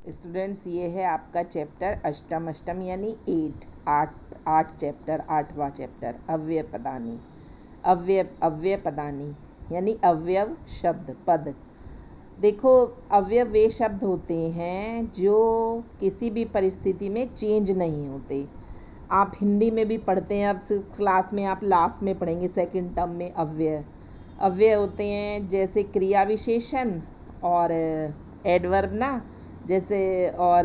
Students, ये है आपका चैप्टर अष्टम यानी आठ चैप्टर, 8वां चैप्टर अव्यय पदानी। अव्यय पदानी यानी अवयव शब्द पद। देखो, अवयव वे शब्द होते हैं जो किसी भी परिस्थिति में चेंज नहीं होते। आप हिंदी में भी पढ़ते हैं, अब क्लास में आप लास्ट में पढ़ेंगे सेकंड टर्म में। अव्यय होते हैं जैसे क्रिया विशेषण और एडवर्ब ना, जैसे और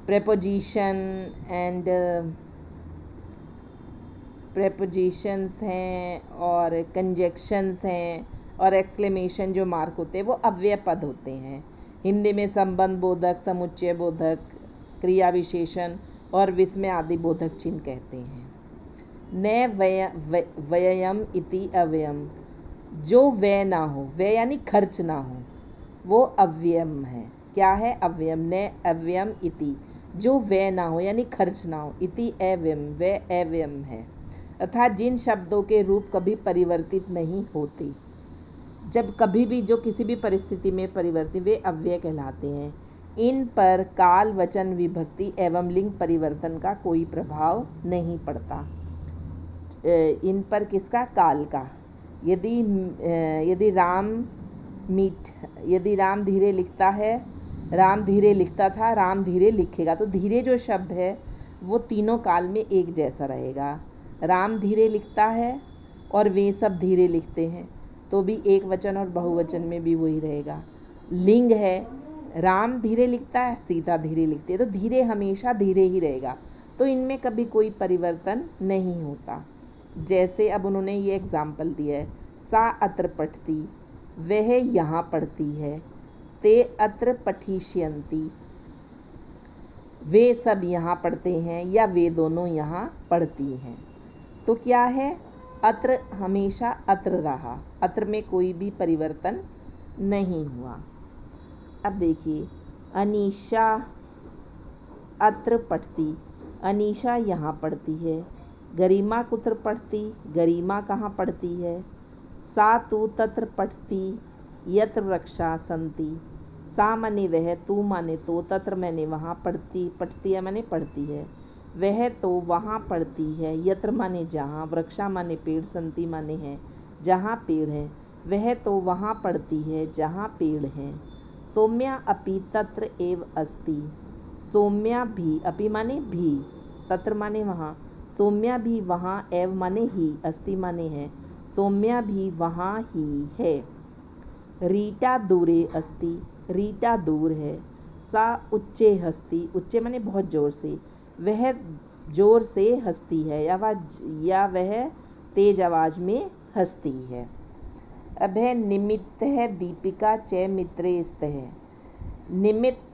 प्रेपोजिशन एंड प्रेपोजिशंस हैं और कंजक्शंस हैं और एक्सक्लेमेशन जो मार्क होते हैं वो अव्यय पद होते हैं। हिंदी में संबंध बोधक, समुच्चय बोधक, क्रिया विशेषण और विस्मय आदि बोधक चिन्ह कहते हैं। न व्ययम इति अव्ययम, जो व्यय ना हो, व्यय यानी खर्च ना हो, वो अव्ययम है। क्या है? अव्ययम। न अव्ययम इति, जो व्यय ना हो यानी खर्च ना हो, इति अव्ययम, वे अव्ययम है। अर्थात जिन शब्दों के रूप कभी परिवर्तित नहीं होते, जब कभी भी जो किसी भी परिस्थिति में परिवर्तित, वे अव्यय कहलाते हैं। इन पर काल, वचन, विभक्ति एवं लिंग परिवर्तन का कोई प्रभाव नहीं पड़ता। इन पर किसका? काल का। यदि राम धीरे लिखता है, राम धीरे लिखता था, राम धीरे लिखेगा, तो धीरे जो शब्द है वो तीनों काल में एक जैसा रहेगा। राम धीरे लिखता है और वे सब धीरे लिखते हैं, तो भी एक वचन और बहुवचन में भी वही रहेगा। लिंग है, राम धीरे लिखता है, सीता धीरे लिखती है, तो धीरे हमेशा धीरे ही रहेगा, तो इनमें कभी कोई परिवर्तन नहीं होता। जैसे अब उन्होंने ये एग्जाम्पल दिया है, सा अत्र पठती, वह यहाँ पढ़ती है, ते अत्र पठिष्यन्ति, वे सब यहाँ पढ़ते हैं या वे दोनों यहाँ पढ़ती हैं। तो क्या है? अत्र हमेशा अत्र रहा, अत्र में कोई भी परिवर्तन नहीं हुआ। अब देखिए, अनीशा अत्र पढ़ती, अनीशा यहाँ पढ़ती है। गरिमा कुत्र पढ़ती, गरिमा कहाँ पढ़ती है। सा तू तत्र पढ़ती, यत्र वृक्षा सन्ति, सा माने वह, तू माने तो, तत्र माने वहाँ, पढ़ती है माने पढ़ती है। वह तो वहाँ पढ़ती है, यत्र माने जहाँ, वृक्षा माने पेड़, संति माने है जहाँ पेड़ है। वह तो वहाँ पढ़ती है जहाँ पेड़ है। सौम्या अपि तत्र एव अस्ति, सौम्या भी, अपि माने भी, तत्र माने वहाँ, सौम्या भी वहाँ, एव माने ही, अस्ति माने है, सौम्या भी वहाँ ही है। रीटा दूरे अस्ति, रीटा दूर है। सा उच्चे हस्ती, उच्चे माने बहुत जोर से, वह जोर से हंसती है या वह तेज आवाज में हंसती है। अब है निमित्त है दीपिका च मित्रे स्तः। निमित्त